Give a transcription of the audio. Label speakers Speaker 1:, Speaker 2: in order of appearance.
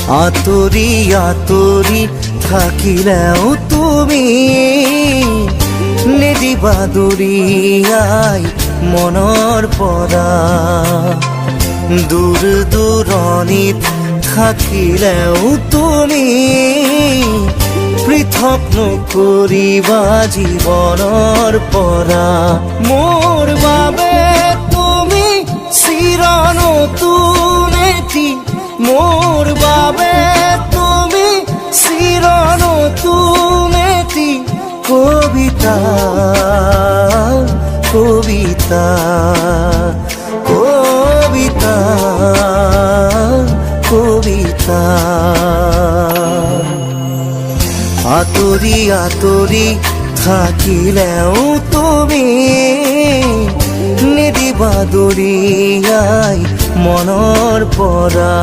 Speaker 1: আতৰি আতৰি থাকিলেও তুমি নিদিবা দূৰিয়াই মনৰ পৰা। দূৰ দূৰণিত থাকিলেও তুমি পৃথক নকৰিবা জীৱনৰ পৰা। মোৰ বাবে তুমি চিৰ নতুন এটি, মোৰ বাবে তুমি চিৰ নতুন এটি কবিতা কবিতা কবিতা কবিতা। আতৰি আতৰি থাকিলেও তুমি নিদিবা দূৰিয়াই মনৰ পৰা।